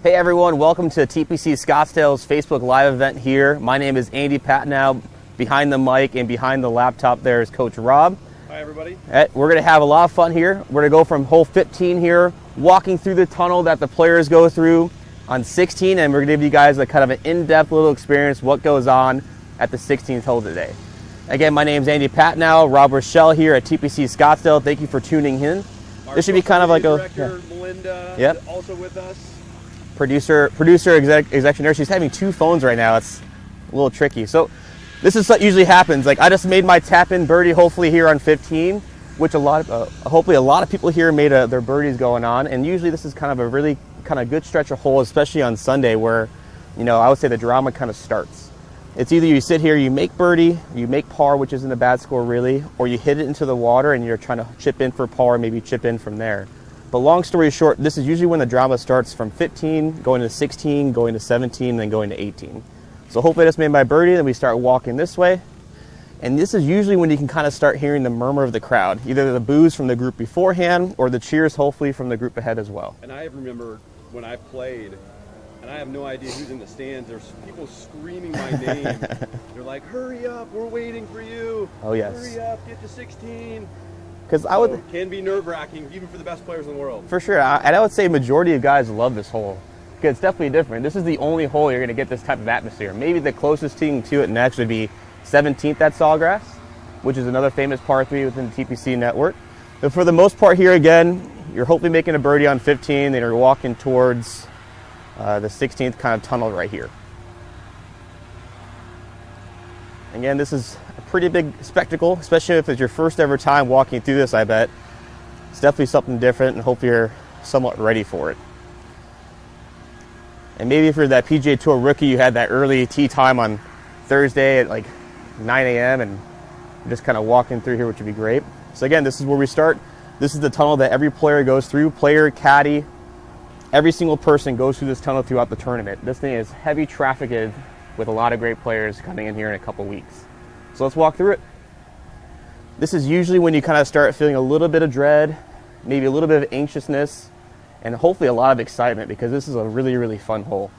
Hey everyone, welcome to TPC Scottsdale's Facebook Live event here. My name is Andy Patnow. Behind the mic and behind the laptop there is Coach Rob. Hi everybody. We're going to have a lot of fun here. We're going to go from hole 15 here, walking through the tunnel that the players go through on 16, and we're going to give you guys a kind of an in-depth little experience what goes on at the 16th hole today. Again, my name is Andy Patnow, Rob Rochelle here at TPC Scottsdale. Thank you for tuning in. This should be kind of like a... Director, Melinda, yep. Also with us. Producer, executive, she's having two phones right now. It's a little tricky. So this is what usually happens. Like I just made my tap-in birdie, hopefully here on 15, which hopefully a lot of people here made their birdies going on. And usually this is kind of a really kind of good stretch of hole, especially on Sunday, where I would say the drama kind of starts. It's either you sit here, you make birdie, you make par, which isn't a bad score really, or you hit it into the water and you're trying to chip in for par, maybe chip in from there. But long story short, this is usually when the drama starts from 15, going to 16, going to 17, then going to 18. So hopefully I just made my birdie, then we start walking this way. And this is usually when you can kind of start hearing the murmur of the crowd, either the boos from the group beforehand or the cheers hopefully from the group ahead as well. And I remember when I played, and I have no idea who's in the stands, there's people screaming my name. They're like, hurry up, we're waiting for you. Oh yes. Hurry up, get to 16. Because it can be nerve-wracking, even for the best players in the world. For sure, and I would say majority of guys love this hole. Because it's definitely different. This is the only hole you're going to get this type of atmosphere. Maybe the closest thing to it next would be 17th at Sawgrass, which is another famous par 3 within the TPC network. But for the most part here, again, you're hopefully making a birdie on 15, then you're walking towards the 16th kind of tunnel right here. Again, this is a pretty big spectacle, especially if it's your first ever time walking through this, I bet. It's definitely something different, and hope you're somewhat ready for it. And maybe if you're that PGA Tour rookie, you had that early tee time on Thursday at like 9 a.m. and just kind of walking through here, which would be great. So again, this is where we start. This is the tunnel that every player goes through, player, caddy. Every single person goes through this tunnel throughout the tournament. This thing is heavy trafficked with a lot of great players coming in here in a couple weeks. So let's walk through it. This is usually when you kind of start feeling a little bit of dread, maybe a little bit of anxiousness, and hopefully a lot of excitement, because this is a really, really fun hole.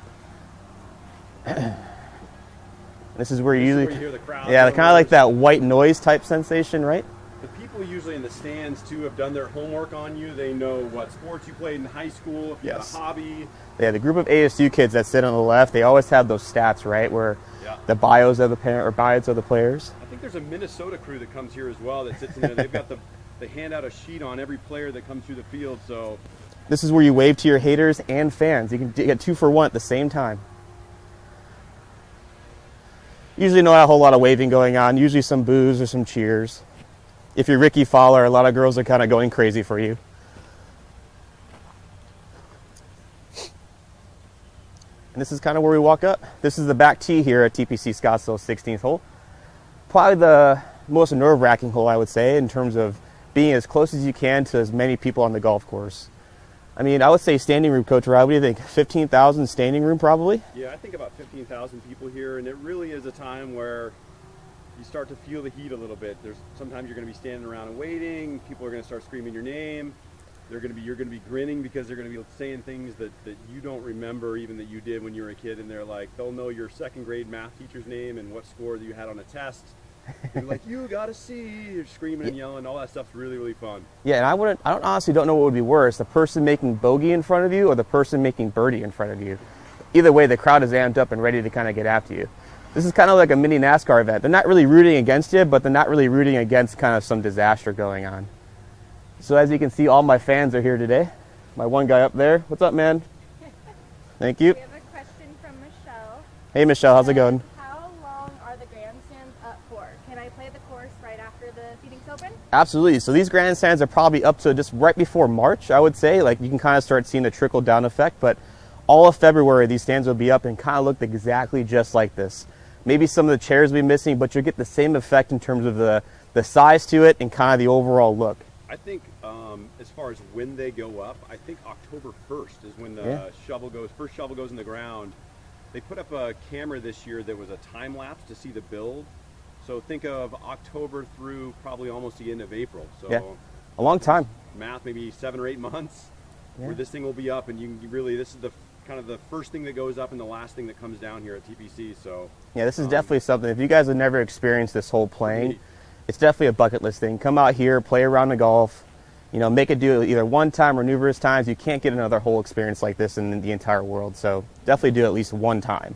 This is where you hear the crowd. Yeah, kind of like that white noise type sensation, right? The people usually in the stands, too, have done their homework on you. They know what sports you played in high school, if you had a hobby. Yeah, the group of ASU kids that sit on the left, they always have those stats, right, where the bios of the parent or bios of the players. I think there's a Minnesota crew that comes here as well that sits in there. They've got they hand out a sheet on every player that comes through the field. So this is where you wave to your haters and fans. You can get 2 for 1 at the same time. Usually not a whole lot of waving going on. Usually some boos or some cheers. If you're Ricky Fowler, a lot of girls are kind of going crazy for you. And this is kind of where we walk up. This is the back tee here at TPC Scottsdale's 16th hole. Probably the most nerve-wracking hole, I would say, in terms of being as close as you can to as many people on the golf course. I mean, I would say standing room, Coach Rob. What do you think? 15,000 standing room, probably? Yeah, I think about 15,000 people here, and it really is a time where you start to feel the heat a little bit. Sometimes you're going to be standing around and waiting. People are going to start screaming your name. You're going to be grinning because they're going to be saying things that you don't remember even that you did when you were a kid, and they'll know your second grade math teacher's name and what score that you had on a test. You're like, you got to see. You're screaming and yelling. All that stuff's really, really fun. Yeah, and I honestly don't know what would be worse, the person making bogey in front of you or the person making birdie in front of you. Either way, the crowd is amped up and ready to kind of get after you. This is kind of like a mini NASCAR event. They're not really rooting against you, but they're not really rooting against kind of some disaster going on. So as you can see, all my fans are here today. My one guy up there. What's up, man? Thank you. We have a question from Michelle. Hey, Michelle. How's it going? How long are the grandstands up for? Can I play the course right after the seating's open? Absolutely. So these grandstands are probably up to just right before March, I would say. Like you can kind of start seeing the trickle-down effect. But all of February, these stands will be up and kind of look exactly just like this. Maybe some of the chairs will be missing, but you'll get the same effect in terms of the size to it and kind of the overall look. I think as far as when they go up, I think October 1st is when the first shovel goes in the ground. They put up a camera this year that was a time lapse to see the build. So think of October through probably almost the end of April. So a long time. Math, maybe 7 or 8 months where this thing will be up, and this is the kind of the first thing that goes up and the last thing that comes down here at TPC. So yeah, this is definitely something. If you guys have never experienced this whole playing, it's definitely a bucket list thing. Come out here, play around the golf. You know, make it do it either one time or numerous times. You can't get another whole experience like this in the entire world. So definitely do it at least one time.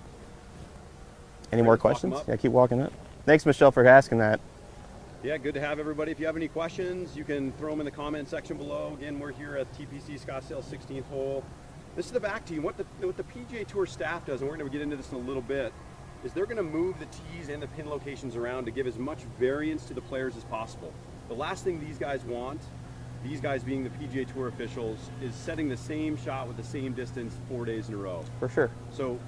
Any more questions? Yeah, keep walking up. Thanks, Michelle, for asking that. Yeah, good to have everybody. If you have any questions, you can throw them in the comment section below. Again, we're here at TPC Scottsdale 16th hole. This is the back tee. What the PGA Tour staff does, and we're going to get into this in a little bit, is they're going to move the tees and the pin locations around to give as much variance to the players as possible. The last thing these guys want, these guys being the PGA Tour officials, is setting the same shot with the same distance 4 days in a row. For sure. So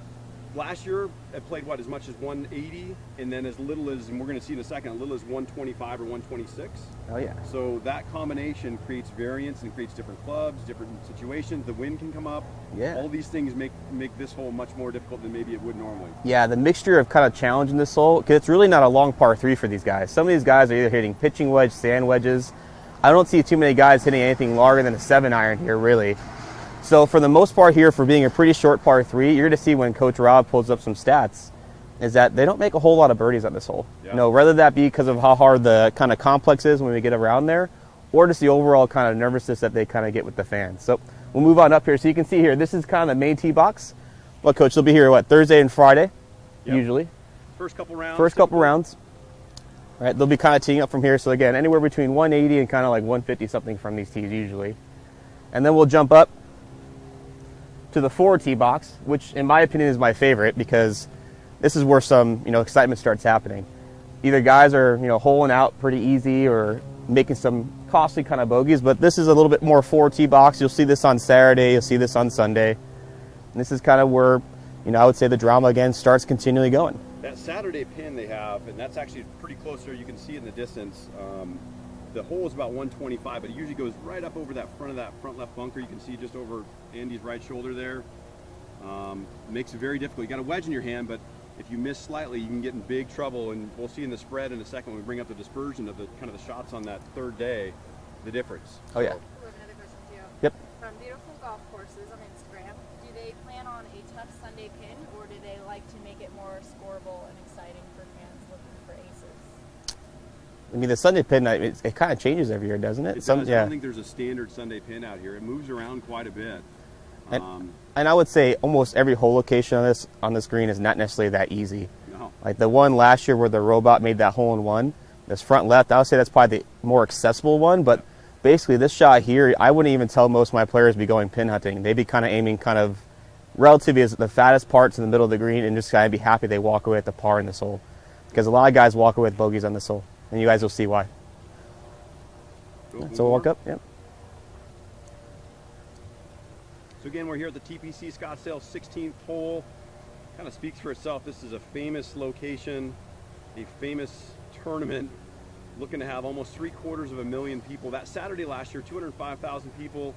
last year I played as much as 180, and then as little as, and we're going to see in a second, as little as 125 or 126. Oh yeah. So that combination creates variance and creates different clubs, different situations. The wind can come up. Yeah. All these things make this hole much more difficult than maybe it would normally. Yeah, the mixture of kind of challenging this hole, because it's really not a long par 3 for these guys. Some of these guys are either hitting pitching wedge, sand wedges. I don't see too many guys hitting anything longer than a 7-iron here, really. So for the most part here, for being a pretty short par 3, you're going to see when Coach Rob pulls up some stats, is that they don't make a whole lot of birdies on this hole. Yeah. You know, whether that be because of how hard the kind of complex is when we get around there, or just the overall kind of nervousness that they kind of get with the fans. So we'll move on up here. So you can see here, this is kind of the main tee box. Well, Coach, they'll be here, Thursday and Friday, usually. First couple rounds. First couple rounds. Right, they'll be kind of teeing up from here. So again, anywhere between 180 and kind of like 150 something from these tees usually. And then we'll jump up to the 4 tee box, which in my opinion is my favorite, because this is where some, excitement starts happening. Either guys are, holing out pretty easy or making some costly kind of bogeys, but this is a little bit more 4 tee box. You'll see this on Saturday, you'll see this on Sunday. And this is kind of where, I would say the drama again starts continually going. That Saturday pin they have, and that's actually pretty close there. You can see it in the distance. The hole is about 125, but it usually goes right up over that front left bunker. You can see just over Andy's right shoulder there. Makes it very difficult. You got a wedge in your hand, but if you miss slightly, you can get in big trouble. And we'll see in the spread in a second when we bring up the dispersion of the kind of the shots on that third day, the difference. Oh yeah. I have another question too. Yep. From beautiful golf courses on Instagram, do they plan on a tough Sunday pin, or do they like to make it more scoreable and exciting for fans looking for aces? I mean, the Sunday pin, it kind of changes every year, doesn't it? It does. I don't think there's a standard Sunday pin out here. It moves around quite a bit. And I would say almost every hole location on this green is not necessarily that easy. No. Like the one last year where the robot made that hole in one, this front left, I would say that's probably the more accessible one. But basically, this shot here, I wouldn't even tell most of my players to be going pin hunting. They'd be kind of aiming kind of relatively as the fattest parts in the middle of the green, and just kind of be happy they walk away at the par in this hole, because a lot of guys walk away with bogeys on this hole, and you guys will see why. So we'll walk up. Yep. So again, we're here at the TPC Scottsdale 16th hole. Kind of speaks for itself. This is a famous location, a famous tournament, looking to have almost 750,000 people. That Saturday last year, 205,000 people.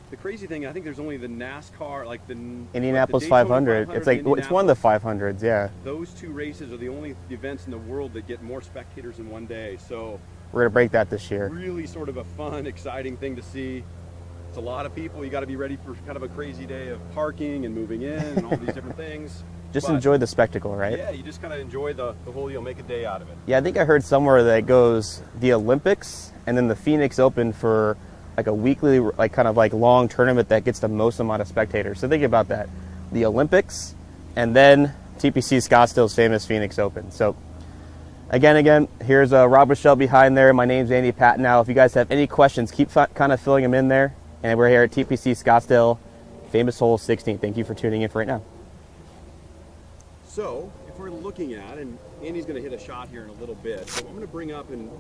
The crazy thing, I think there's only the NASCAR, like the Indianapolis the 500. It's like it's one of the 500s, yeah. Those two races are the only events in the world that get more spectators in one day. So we're gonna break that this year. Really, sort of a fun, exciting thing to see. It's a lot of people. You got to be ready for kind of a crazy day of parking and moving in and all these different things. Just enjoy the spectacle, right? Yeah, you just kind of enjoy the hole. You'll make a day out of it. Yeah, I think I heard somewhere that it goes the Olympics and then the Phoenix Open for like a weekly, like kind of like long tournament that gets the most amount of spectators. So think about that. The Olympics and then TPC Scottsdale's famous Phoenix Open. So again, here's Rob Michelle behind there. My name's Andy Patton. Now, if you guys have any questions, keep kind of filling them in there. And we're here at TPC Scottsdale, famous hole 16. Thank you for tuning in for right now. So, if we're looking at, and Andy's going to hit a shot here in a little bit, so I'm going to bring up and,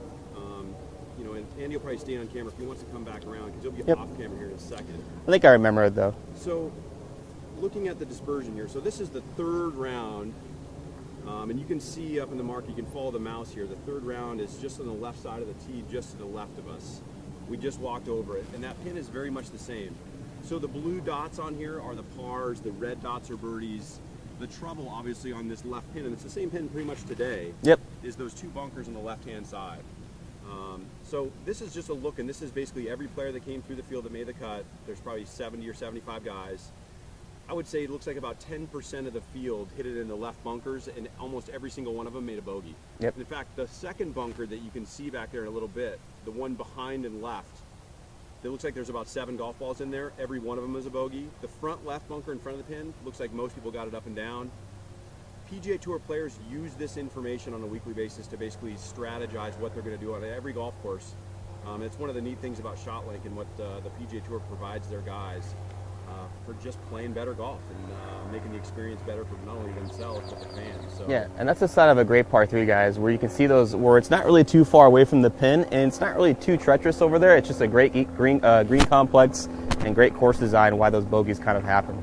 and Andy will probably stay on camera if he wants to come back around, because he'll be off camera here in a second. I think I remember it, though. So, looking at the dispersion here, so this is the third round, and you can see up in the mark, you can follow the mouse here. The third round is just on the left side of the tee, just to the left of us. We just walked over it, and that pin is very much the same. So the blue dots on here are the pars, the red dots are birdies. The trouble, obviously, on this left pin, and it's the same pin pretty much today, is those two bunkers on the left-hand side. So this is just a look, and this is basically every player that came through the field that made the cut. There's probably 70 or 75 guys. I would say it looks like about 10% of the field hit it in the left bunkers, and almost every single one of them made a bogey. Yep. In fact, the second bunker that you can see back there in a little bit, the one behind and left, it looks like there's about 7 golf balls in there. Every one of them is a bogey. The front left bunker in front of the pin looks like most people got it up and down. PGA Tour players use this information on a weekly basis to basically strategize what they're going to do on every golf course. It's one of the neat things about ShotLink and what the PGA Tour provides their guys for just playing better golf and making the experience better for not only themselves but the fans. So. Yeah, and that's the side of a great par 3, guys, where you can see those where it's not really too far away from the pin and it's not really too treacherous over there. It's just a great green complex and great course design why those bogeys kind of happen.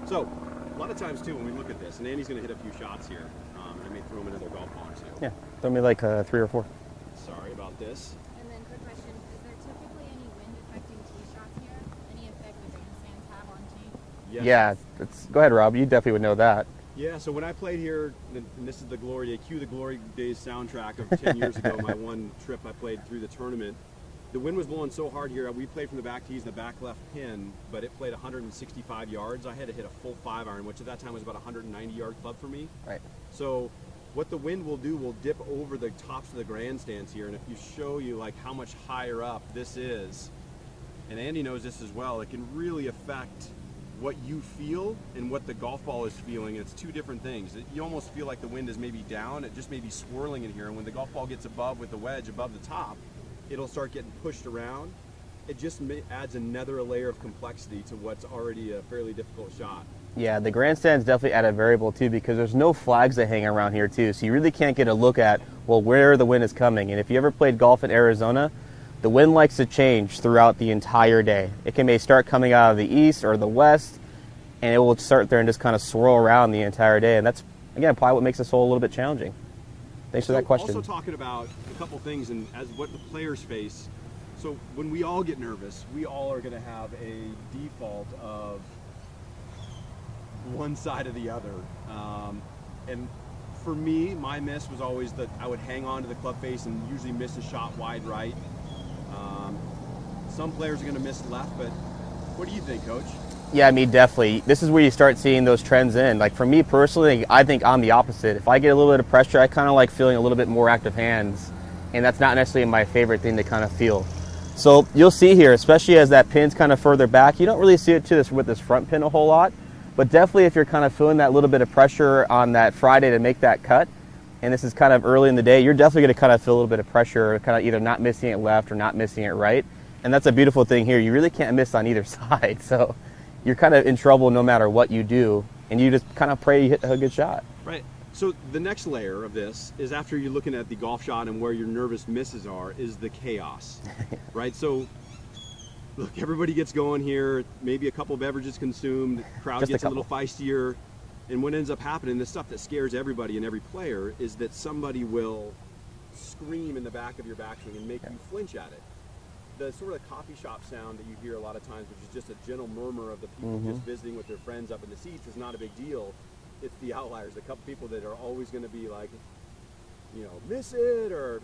So, a lot of times too when we look at this, and Andy's going to hit a few shots here, and I may throw them into their golf balls too. Yeah, throw me like 3 or 4. Sorry about this. And then quick question, is there typically any wind affecting tee shots here? Any effect the grandstands have on tee? Yes. Yeah, go ahead, Rob. You definitely would know that. Yeah, so when I played here, and this is the Glory Day, cue the Glory Days soundtrack of 10 years ago, my one trip I played through the tournament. The wind was blowing so hard here, we played from the back tees, the back left pin, but it played 165 yards. I had to hit a full 5-iron, which at that time was about a 190-yard club for me. Right. So what the wind will do will dip over the tops of the grandstands here, and if you show you like how much higher up this is, and Andy knows this as well, it can really affect what you feel and what the golf ball is feeling. It's two different things. You almost feel like the wind is maybe down, it just may be swirling in here, and when the golf ball gets above with the wedge above the top, it'll start getting pushed around. It just adds another layer of complexity to what's already a fairly difficult shot. Yeah, the grandstands definitely add a variable too because there's no flags that hang around here too, so you really can't get a look at, well, where the wind is coming. And if you ever played golf in Arizona, the wind likes to change throughout the entire day. It may start coming out of the east or the west, and it will start there and just kind of swirl around the entire day. And that's, again, probably what makes this hole a little bit challenging. Thanks for that question. Also talking about a couple things and as what the players face. So when we all get nervous, we all are going to have a default of one side or the other. And for me, my miss was always that I would hang on to the club face and usually miss a shot wide right. Some players are going to miss left, but what do you think, Coach? Yeah, I mean, definitely. This is where you start seeing those trends in. Like for me personally, I think I'm the opposite. If I get a little bit of pressure, I kind of like feeling a little bit more active hands, and that's not necessarily my favorite thing to kind of feel. So you'll see here, especially as that pin's kind of further back, you don't really see it with this front pin a whole lot, but definitely if you're kind of feeling that little bit of pressure on that Friday to make that cut, and this is kind of early in the day, you're definitely going to kind of feel a little bit of pressure, kind of either not missing it left or not missing it right. And that's a beautiful thing here. You really can't miss on either side. So you're kind of in trouble no matter what you do, and you just kind of pray you hit a good shot. Right. So the next layer of this is after you're looking at the golf shot and where your nervous misses are is the chaos, right? So look, everybody gets going here, maybe a couple beverages consumed, crowd Just gets a a little feistier, and what ends up happening, the stuff that scares everybody and every player is that somebody will scream in the back of your backswing and make you flinch at it. The sort of coffee shop sound that you hear a lot of times, which is just a gentle murmur of the people just visiting with their friends up in the seats, is not a big deal. It's the outliers, the couple people that are always going to be like, you know, miss it or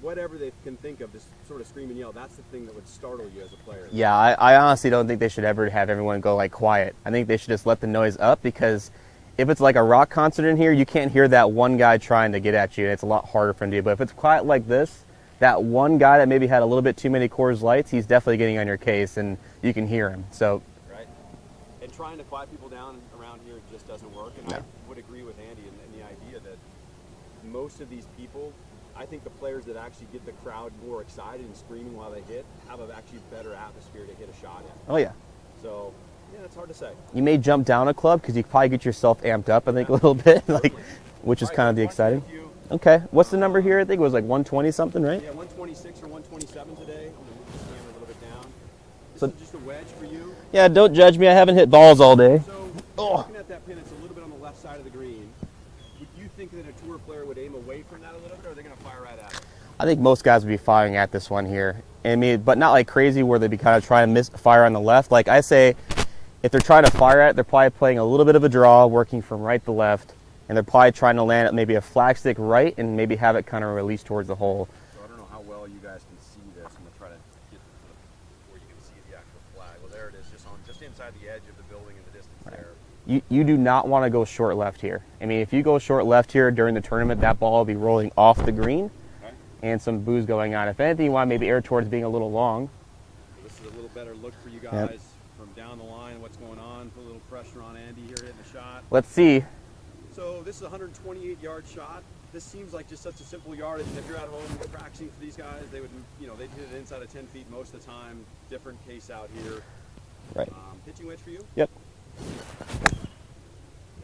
whatever they can think of, this sort of scream and yell. That's the thing that would startle you as a player. Yeah, I honestly don't think they should ever have everyone go like quiet. I think they should just let the noise up, because if it's like a rock concert in here, you can't hear that one guy trying to get at you, and it's a lot harder for him to do. But if it's quiet like this, that one guy that maybe had a little bit too many Coors Lights, he's definitely getting on your case, and you can hear him. So, right. And trying to quiet people down around here just doesn't work. And no. I would agree with Andy in the idea that most of these people, I think the players that actually get the crowd more excited and screaming while they hit have an actually better atmosphere to hit a shot in. oh yeah. So, yeah, it's hard to say. You may jump down a club because you probably get yourself amped up, I think, a little bit, like, which is kind of the exciting. Okay, what's the number here? I think it was like 120 something, right? Yeah, 126 or 127 today. I'm going to move this camera a little bit down. This So- is just a wedge for you. Yeah, don't judge me. I haven't hit balls all day. So, looking at that pin, it's a little bit on the left side of the green. Would you think that a tour player would aim away from that a little bit, or are they going to fire right at it? I think most guys would be firing at this one here. I mean, but not like crazy where they'd be kind of trying to fire on the left. Like I say, if they're trying to fire at it, they're probably playing a little bit of a draw, working from right to left, and they're probably trying to land at maybe a flag stick right and maybe have it kind of release towards the hole. So I don't know how well you guys can see this. I'm going to try to get to where you can see the actual flag. Well, there it is, just inside the edge of the building in the distance there. You do not want to go short left here. I mean, if you go short left here during the tournament, that ball will be rolling off the green, and some booze going on. If anything, you want to maybe err towards being a little long. So this is a little better look for you guys from down the line. What's going on? Put a little pressure on Andy here hitting the shot. Let's see. So this is a 128-yard shot. This seems like just such a simple yardage. And if you're at home practicing for these guys, they would, they'd hit it inside of 10 feet most of the time. Different case out here. Right. Pitching wedge for you? Yep.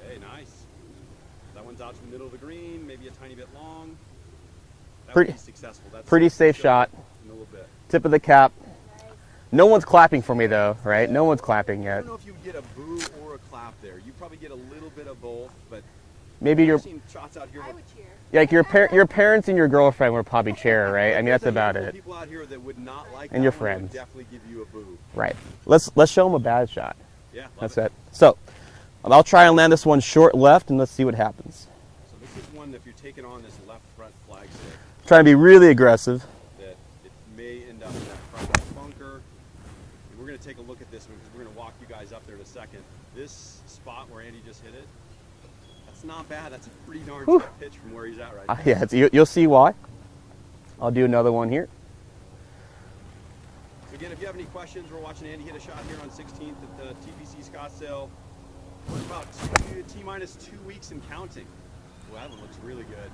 Hey, nice. That one's out to the middle of the green, maybe a tiny bit long. That Pretty would be successful. That's pretty safe shot. In a little bit. Tip of the cap. No one's clapping for me though, right? No one's clapping I yet. don't know if you would get a boo or a clap there. You probably get a little bit of both, but Maybe I've seen shots out here. I would cheer. like your parents and your girlfriend would probably cheer, right? I mean, that's There's a about handful of it. People out here that would not like And that your one, friends. would definitely give you a boo. Right. Let's show them a bad shot. Yeah, That's it. So I'll try and land this one short left, and let's see what happens. So this is one that if you're taking on this left front flag stick, Trying to be really aggressive. that it may end up in that front left bunker. And we're going to take a look at this one because we're going to walk you guys up there in a second. This spot where Andy just hit it, that's not bad. That's a pretty darn tough pitch from where he's at right now. Yeah, you'll see why. I'll do another one here. So again, if you have any questions, we're watching Andy hit a shot here on 16th at the TPC Scottsdale. We're about T-minus 2 weeks and counting. Well, that one looks really good.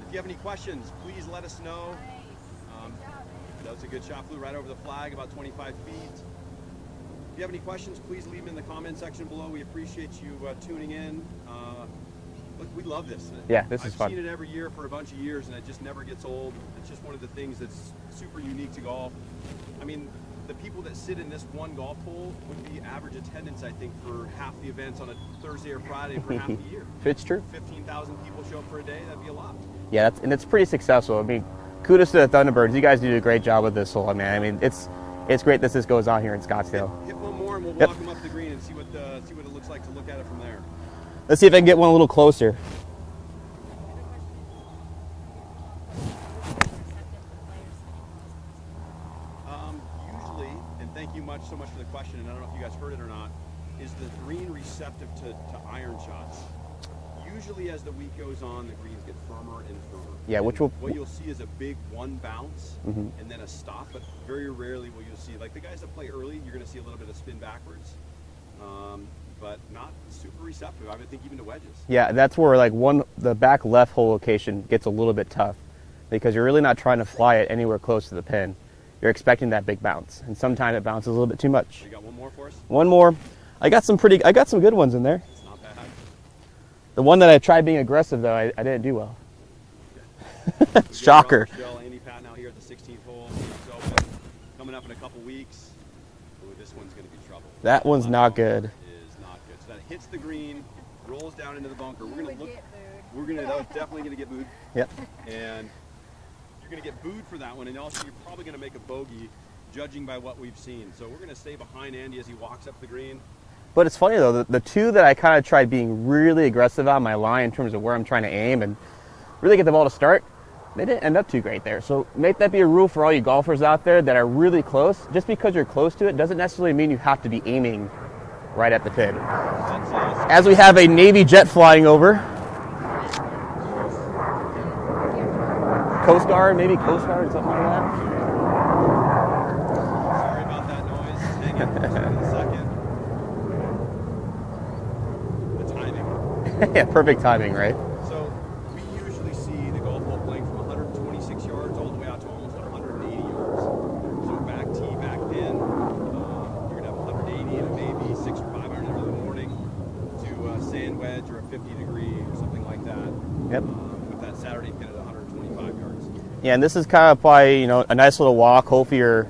If you have any questions, please let us know. Nice. Good job. That was a good shot, flew right over the flag, about 25 feet. If you have any questions, please leave them in the comment section below. We appreciate you tuning in. Look, we love this. Yeah, this is I've fun. seen it every year for a bunch of years, and it just never gets old. It's just one of the things that's super unique to golf. I mean, the people that sit in this one golf hole would be average attendance, I think, for half the events on a Thursday or Friday for half the year. If it's true. 15,000 people show up for a day, that'd be a lot. Yeah, and it's pretty successful. I mean, kudos to the Thunderbirds. You guys do a great job with this hole, man. I mean, it's great that this goes on here in Scottsdale. Hit one more, and we'll Yep. walk them up the green and see what it looks like to look at it from there. Let's see if I can get one a little closer. Usually, and thank you so much for the question, and I don't know if you guys heard it or not, is the green receptive to iron shots? Usually as the week goes on, the greens get firmer and firmer. Yeah, And which will... what you'll see is a big one bounce and then a stop, but very rarely will you see, like the guys that play early, you're going to see a little bit of spin backwards, but not super receptive. I would think even to wedges. Yeah, that's where like the back left hole location gets a little bit tough because you're really not trying to fly it anywhere close to the pin. You're expecting that big bounce, and sometimes it bounces a little bit too much. You got one more for us? One more. I got some good ones in there. It's not bad. The one that I tried being aggressive though, I didn't do well. Shocker. Andy Patton out here at the 16th hole. It's open. Coming up in a couple weeks. Ooh, this one's going to be trouble. That one's not good. Is not good. So that hits the green, rolls down into the bunker. We're going to look. Get booed. We're going to. That was definitely going to get booed. Yep. And you're going to get booed for that one, and also you're probably going to make a bogey, judging by what we've seen. So we're going to stay behind Andy as he walks up the green. But it's funny though, the two that I kind of tried being really aggressive on my line in terms of where I'm trying to aim and really get the ball to start, they didn't end up too great there. So make that be a rule for all you golfers out there that are really close. Just because you're close to it doesn't necessarily mean you have to be aiming right at the pin. As we have a Navy jet flying over. Coast Guard, maybe Coast Guard or something like that. Sorry about that noise. Hang in for a second. The timing. Yeah, perfect timing, right? So we usually see the golf ball playing from 126 yards all the way out to almost 180 yards. So back tee, back pin, you're going to have 180 and maybe 6 or 5 iron in the morning to a sand wedge or a 50 degree or something like that. Yep. With that Saturday pin at 125 yards. Yeah, and this is kind of probably, a nice little walk. Hopefully you're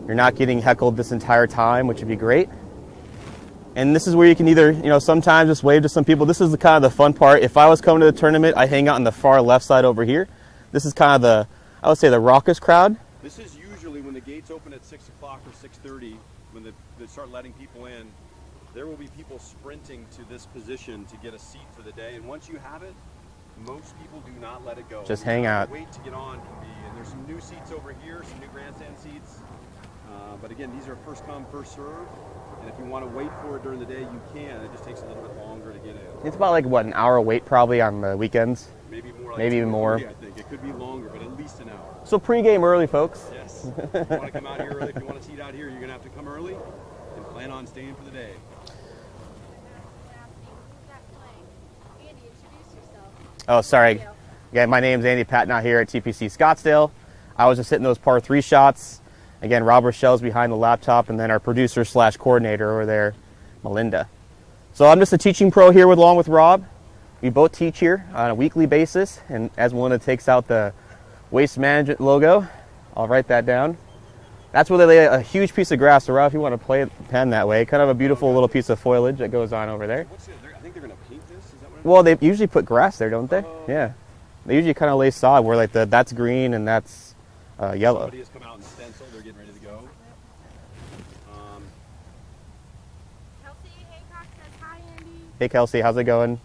not getting heckled this entire time, which would be great. And this is where you can either, sometimes just wave to some people. This is the kind of the fun part. If I was coming to the tournament, I hang out on the far left side over here. This is kind of I would say the raucous crowd. This is usually when the gates open at 6 o'clock or 6:30, when they start letting people in, there will be people sprinting to this position to get a seat for the day. And once you have it, most people do not let it go. Just hang out. Wait to get on can be, and there's some new seats over here, some new grandstand seats. But again, these are first come, first serve. And if you want to wait for it during the day, you can. It just takes a little bit longer to get in. It's about like, what, an hour wait probably on the weekends? Maybe more like Maybe even more. I think. It could be longer, but at least an hour. So pregame early, folks. Yes. If you want to come out here early, if you want to seat out here, you're going to have to come early and plan on staying for the day. Andy, introduce yourself. Oh, sorry. Again, my name's Andy Patnott here at TPC Scottsdale. I was just hitting those par 3 shots. Again, Rob Rochelle's behind the laptop, and then our producer / coordinator over there, Melinda. So I'm just a teaching pro here along with Rob. We both teach here on a weekly basis, and as Melinda takes out the Waste Management logo, I'll write that down. That's where they lay a huge piece of grass. So Rob, if you want to play the pen that way, kind of a beautiful little piece of foliage that goes on over there. I think they're going to paint this. Is that what Well, they usually put grass there, don't they? Yeah. They usually kind of lay sod where like that's green and that's yellow. Somebody has come out and stenciled. They're getting ready to go. Kelsey Haycock says hi, Andy. Hey, Kelsey, how's it going?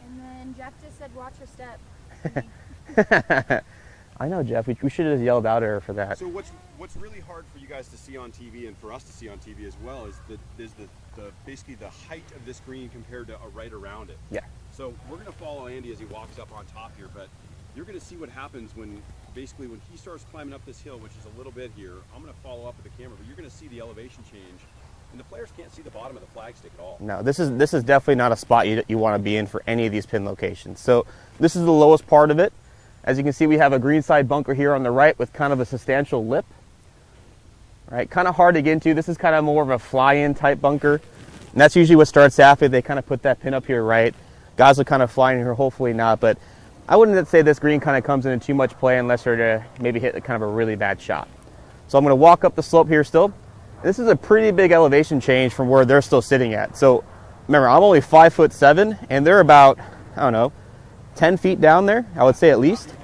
And then Jeff just said, watch your step. I know, Jeff. We should have yelled out at her for that. So what's really hard for you guys to see on TV and for us to see on TV as well is the basically the height of this green compared to right around it. Yeah. So we're going to follow Andy as he walks up on top here, but you're going to see what happens when he starts climbing up this hill, which is a little bit here. I'm going to follow up with the camera, but you're going to see the elevation change, and the players can't see the bottom of the flagstick at all. No, this is definitely not a spot you want to be in for any of these pin locations. So this is the lowest part of it. As you can see, we have a greenside bunker here on the right with kind of a substantial lip. Right, kind of hard to get into. This is kind of more of a fly-in type bunker, and that's usually what starts after they kind of put that pin up here right. Guys will kind of fly in here, hopefully not, but I wouldn't say this green kind of comes into too much play unless they're to maybe hit kind of a really bad shot. So I'm going to walk up the slope here still. This is a pretty big elevation change from where they're still sitting at. So remember, I'm only 5'7", and they're about, I don't know, 10 feet down there, I would say at least.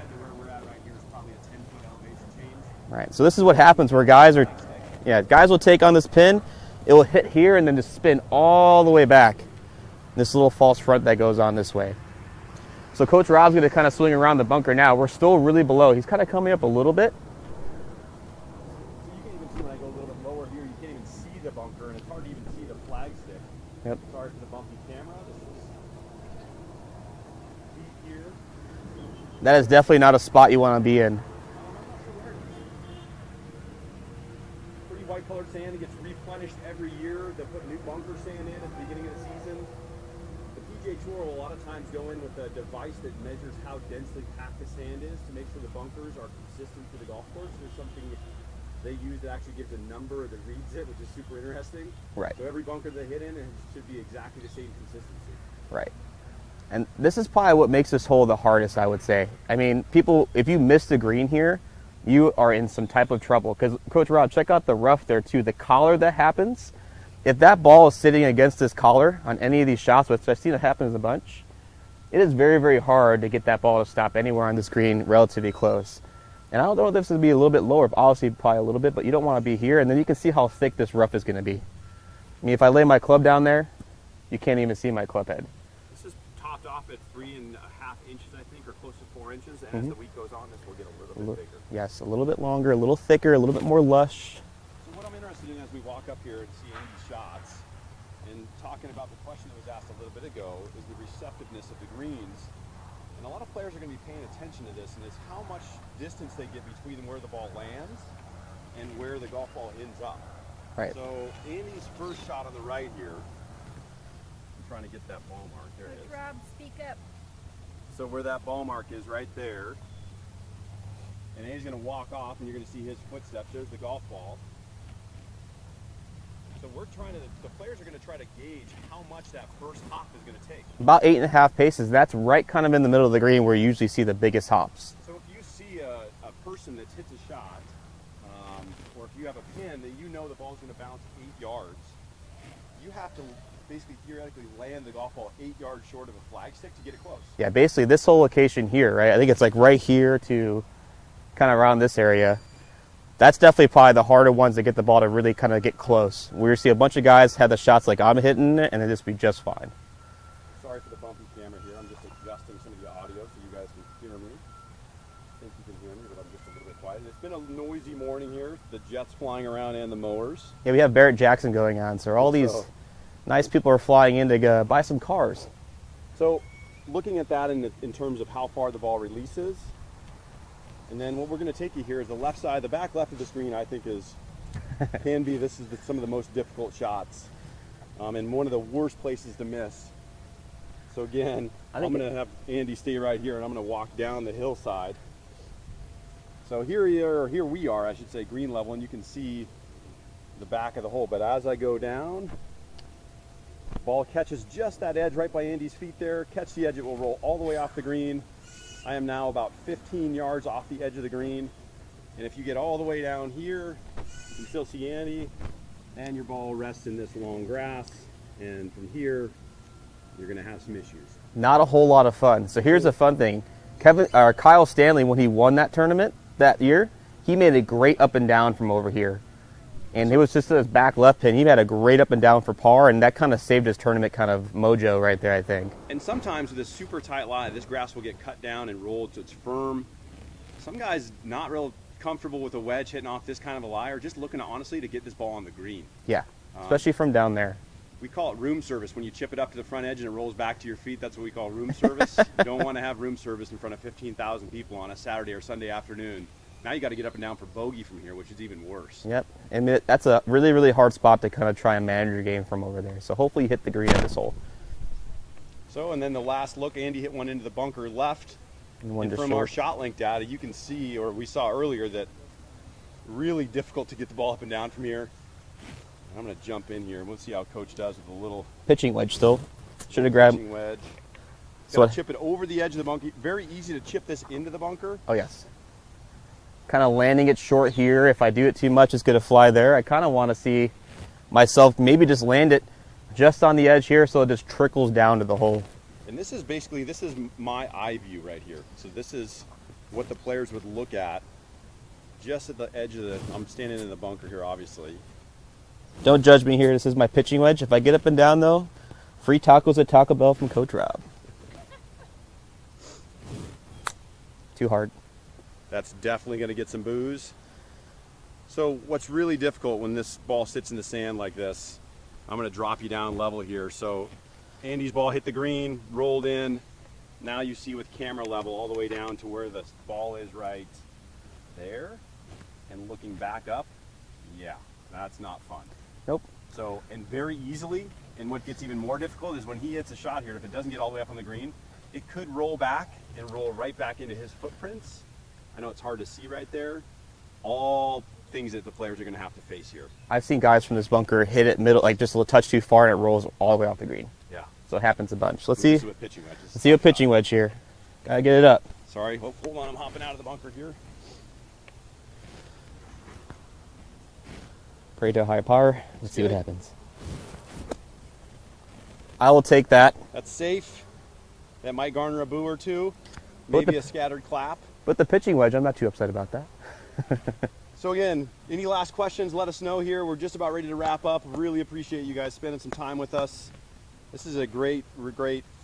Right, so this is what happens where guys will take on this pin, it will hit here and then just spin all the way back. This little false front that goes on this way. So Coach Rob's going to kind of swing around the bunker now. We're still really below. He's kind of coming up a little bit. So you can even see when I go a little bit lower here, you can't even see the bunker, and it's hard to even see the flagstick. Yep. Sorry for the bumpy camera. This is deep here. That is definitely not a spot you want to be in. Pretty white colored sand. It gets replenished every year. They put new bunker sand in at the beginning of the season. The PGA Tour will a lot of times go in with a device that measures how densely packed the sand is to make sure the bunkers are consistent for the golf course. There's something they use that actually gives a number that reads it, which is super interesting. Right. So every bunker they hit in it should be exactly the same consistency. Right. And this is probably what makes this hole the hardest, I would say. I mean, people, if you miss the green here, you are in some type of trouble. Because, Coach Rob, check out the rough there, too. The collar that happens, if that ball is sitting against this collar on any of these shots, which I've seen it happen a bunch, it is very, very hard to get that ball to stop anywhere on this green relatively close. And I don't know if this would be a little bit lower, obviously probably a little bit, but you don't want to be here. And then you can see how thick this rough is going to be. I mean, if I lay my club down there, you can't even see my club head. This is topped off at 3.5 inches, I think, or close to 4 inches. And as the week goes on, this will get a little bit bigger. Yes, a little bit longer, a little thicker, a little bit more lush. So what I'm interested in as we walk up here and see Andy's shots, and talking about the question that was asked a little bit ago, is the receptiveness of the greens. And a lot of players are going to be paying attention to this, and it's how much distance they get between where the ball lands and where the golf ball ends up. Right. So Andy's first shot on the right here, I'm trying to get that ball mark. There it is. Rob, speak up. So where that ball mark is right there, and Andy's going to walk off, and you're going to see his footsteps. There's the golf ball. So we're trying to, the players are going to try to gauge how much that first hop is going to take. About 8.5 paces. That's right kind of in the middle of the green where you usually see the biggest hops. So if you see a person that hits a shot, or if you have a pin that you know the ball's going to bounce 8 yards, you have to basically theoretically land the golf ball 8 yards short of a flagstick to get it close. Yeah, basically this whole location here, right? I think it's like right here to kind of around this area. That's definitely probably the harder ones to get the ball to really kind of get close. We see a bunch of guys have the shots like I'm hitting it, and they just be just fine. Sorry for the bumpy camera here. I'm just adjusting some of the audio so you guys can hear me. I think you can hear me, but I'm just a little bit quiet. It's been a noisy noisy morning here. The jets flying around and the mowers. Yeah, we have Barrett Jackson going on, so all these nice people are flying in to go buy some cars. So looking at that in terms of how far the ball releases, and then what we're going to take you here is the left side, the back left of the screen, I think can be, this is some of the most difficult shots and one of the worst places to miss. So again, I'm going to have Andy stay right here, and I'm going to walk down the hillside. So here we are, I should say, green level, and you can see the back of the hole. But as I go down, the ball catches just that edge right by Andy's feet there. Catch the edge, it will roll all the way off the green. I am now about 15 yards off the edge of the green. And if you get all the way down here, you can still see Andy, and your ball rests in this long grass. And from here, you're going to have some issues. Not a whole lot of fun. So here's the fun thing. Kyle Stanley, when he won that tournament that year, he made a great up and down from over here. And it was just his back left pin. He had a great up and down for par, and that kind of saved his tournament kind of mojo right there, I think. And sometimes with a super tight lie, this grass will get cut down and rolled so it's firm. Some guys not real comfortable with a wedge hitting off this kind of a lie, or just looking to, honestly, to get this ball on the green. Yeah, especially from down there. We call it room service. When you chip it up to the front edge and it rolls back to your feet, that's what we call room service. You don't want to have room service in front of 15,000 people on a Saturday or Sunday afternoon. Now you got to get up and down for bogey from here, which is even worse. Yep, and that's a really, really hard spot to kind of try and manage your game from over there. So hopefully you hit the green at this hole. So, and then the last look, Andy hit one into the bunker left. And from our shot link data, you can see, or we saw earlier, that really difficult to get the ball up and down from here. I'm going to jump in here and we'll see how Coach does with a little pitching wedge still. Should have grabbed. Pitching wedge. So chip it over the edge of the bunker. Very easy to chip this into the bunker. Oh, yes. Kind of landing it short here. If I do it too much, it's going to fly there. I kind of want to see myself maybe just land it just on the edge here so it just trickles down to the hole. And this is my eye view right here. So this is what the players would look at just at the edge of the, I'm standing in the bunker here, obviously. Don't judge me here. This is my pitching wedge. If I get up and down, though, free tacos at Taco Bell from Coach Rob. Too hard. That's definitely going to get some booze. So what's really difficult when this ball sits in the sand like this, I'm going to drop you down level here. So Andy's ball hit the green, rolled in. Now you see with camera level all the way down to where the ball is right there. And looking back up, yeah, that's not fun. Nope. So, and very easily, and what gets even more difficult is when he hits a shot here, if it doesn't get all the way up on the green, it could roll back and roll right back into his footprints. I know it's hard to see right there. All things that the players are going to have to face here. I've seen guys from this bunker hit it middle, like just a little touch too far, and it rolls all the way off the green. Yeah. So it happens a bunch. Let's see. Let's see a pitching wedge here. Gotta get it up. Sorry, hold on, I'm hopping out of the bunker here. Pray to a higher power. Let's see what happens. I will take that. That's safe. That might garner a boo or two. Maybe a scattered clap. But the pitching wedge, I'm not too upset about that. So again, any last questions, let us know here. We're just about ready to wrap up. Really appreciate you guys spending some time with us. This is a great,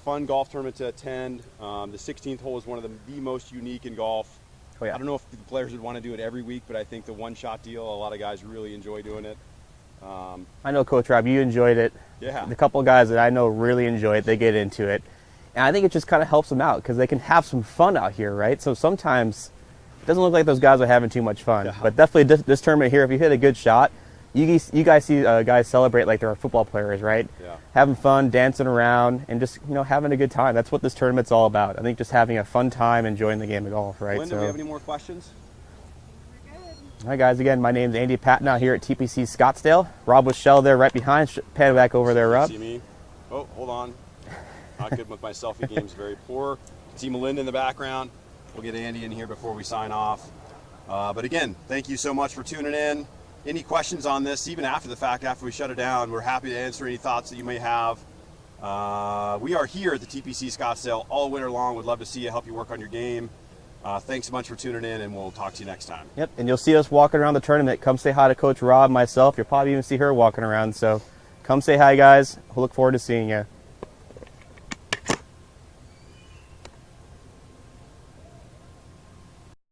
fun golf tournament to attend. The 16th hole is one of the most unique in golf. Oh, yeah. I don't know if the players would want to do it every week, but I think the one-shot deal, a lot of guys really enjoy doing it. I know, Coach Rob, you enjoyed it. Yeah. The couple of guys that I know really enjoy it, they get into it. And I think it just kind of helps them out because they can have some fun out here, right? So sometimes it doesn't look like those guys are having too much fun. Yeah. But definitely this tournament here, if you hit a good shot, you guys see guys celebrate like they're football players, right? Yeah. Having fun, dancing around, and just having a good time. That's what this tournament's all about. I think just having a fun time, enjoying the game of golf, right? Linda, do we have any more questions? We're good. Hi guys, again, my name's Andy Patton out here at TPC Scottsdale. Rob with Shell there right behind. Pan back over there, Rob. See me? Oh, hold on. Not good with my selfie game's very poor. See Melinda in the background. We'll get Andy in here before we sign off. But again, thank you so much for tuning in. Any questions on this, even after the fact, after we shut it down, we're happy to answer any thoughts that you may have. We are here at the TPC Scottsdale all winter long. We'd love to see you, help you work on your game. Thanks so much for tuning in, and we'll talk to you next time. Yep, and you'll see us walking around the tournament. Come say hi to Coach Rob, myself. You'll probably even see her walking around. So come say hi, guys. We'll look forward to seeing you.